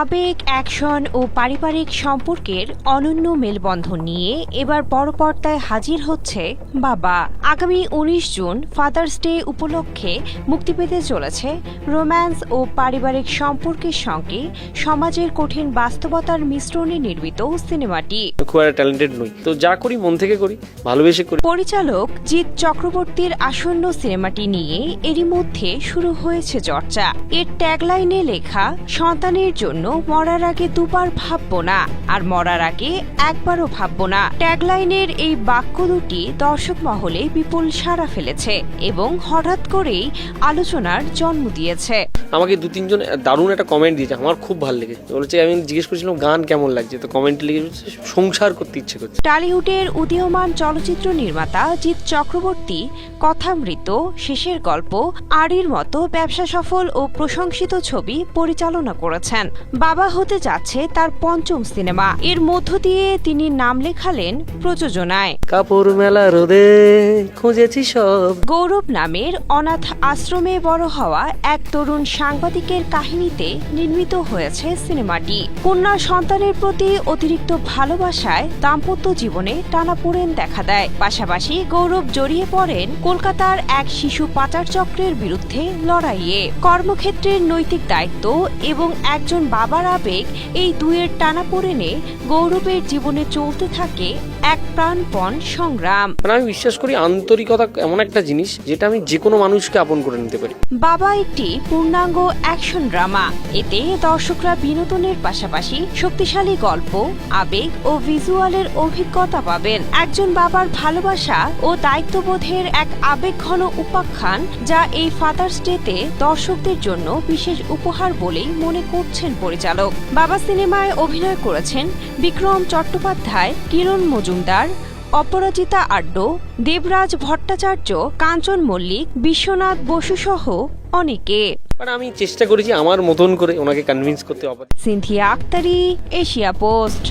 আবেগ, অ্যাকশন ও পারিবারিক সম্পর্কের অনন্য মেলবন্ধন নিয়ে এবার বড় পর্দায় হাজির হচ্ছে বাবা। আগামী ১৯ জুন ফাদার্স ডে উপলক্ষে মুক্তি পেতে চলেছে রোম্যান্স ও পারিবারিক সম্পর্কের সঙ্গে সমাজের কঠিন বাস্তবতার মিশ্রণে নির্মিত সিনেমাটি। খুব একটা ট্যালেন্টেড নই, তো যা করি মন থেকে করি, ভালোবেসে করি। পরিচালক জিৎ চক্রবর্তীর আসন্ন সিনেমাটি নিয়ে এরই মধ্যে শুরু হয়েছে চর্চা। এর ট্যাগলাইনে লেখা, সন্তানের জন্য মরার আগে দুবার ভাববো না, আর মরার আগে একবারও ভাববো না। ট্যাগলাইনের এই বাক্য দুটি দর্শক মহলে বিপুল সাড়া ফেলেছে এবং হঠাৎ করেই আলোচনার জন্ম দিয়েছে। আমাকে ২-৩ জন দারুণ একটা কমেন্ট দিয়েছে, আমার খুব ভালো লেগেছে। বলেছে, আমি জিজ্ঞেস করেছিলাম গান কেমন লাগছে, তো কমেন্টে লিখেছে সংসার করতে ইচ্ছে করছে। টলিউডের উদীয়মান চলচ্চিত্র নির্মাতা জিৎ চক্রবর্তী কথামৃত, শেষের গল্প, আড়ির মতো ব্যবসা সফল ও প্রশংসিত ছবি পরিচালনা করেছেন। বাবা হতে যাচ্ছে তার পঞ্চম সিনেমা। এর মধ্য দিয়ে তিনি নাম লেখালেন প্রযোজনায়। কাপড় মেলা রোদে খুঁজেছি সব। গৌরব নামের অনাথ আশ্রমে বড় হওয়া এক তরুণ সাংবাদিকের কাহিনীতে নির্মিত হয়েছে সিনেমাটি। কন্যা সন্তানের প্রতি অতিরিক্ত ভালোবাসায় দাম্পত্য জীবনে টানাপোড়েন দেখা দেয়। পাশাপাশি গৌরব জড়িয়ে পড়েন কলকাতার এক শিশু পাচার চক্রের বিরুদ্ধে লড়াইয়ে। কর্মক্ষেত্রের নৈতিক দায়িত্ব এবং একজন বাবার আবেগ, এই দুয়ের টানাপোড়েনে গৌরবের জীবনে চলতে থাকে এক প্রাণপণ সংগ্রাম। আমি বিশ্বাস করি আন্তরিকতা এমন একটা জিনিস যেটা আমি যে কোনো মানুষকে আপন করে নিতে পারি। বাবা একটি পূর্ণাঙ্গ অ্যাকশন ড্রামা। এতে দর্শকরা বিনোদনের পাশাপাশি শক্তিশালী গল্প, আবেগ ও ভিজুয়ালের অভিজ্ঞতা পাবেন। একজন বাবার ভালোবাসা ও দায়িত্ববোধের এক আবেগঘন উপাখ্যান, যা এই ফাদার্স ডেতে দর্শকদের জন্য বিশেষ উপহার বলেই মনে করছেন পরিচালক। বাবা সিনেমায় অভিনয় করেছেন বিক্রম চট্টোপাধ্যায়, কিরণ মজুমদার, অপরাজিতা আড্ড, দেবরাজ ভট্টাচার্য, কাঞ্চন মল্লিক, বিশ্বনাথ বসু সহ অনেকে। আমি চেষ্টা করেছি আমার মতন করে ওনাকে কনভিন্স করতে। Synthia Aktari, Asia post.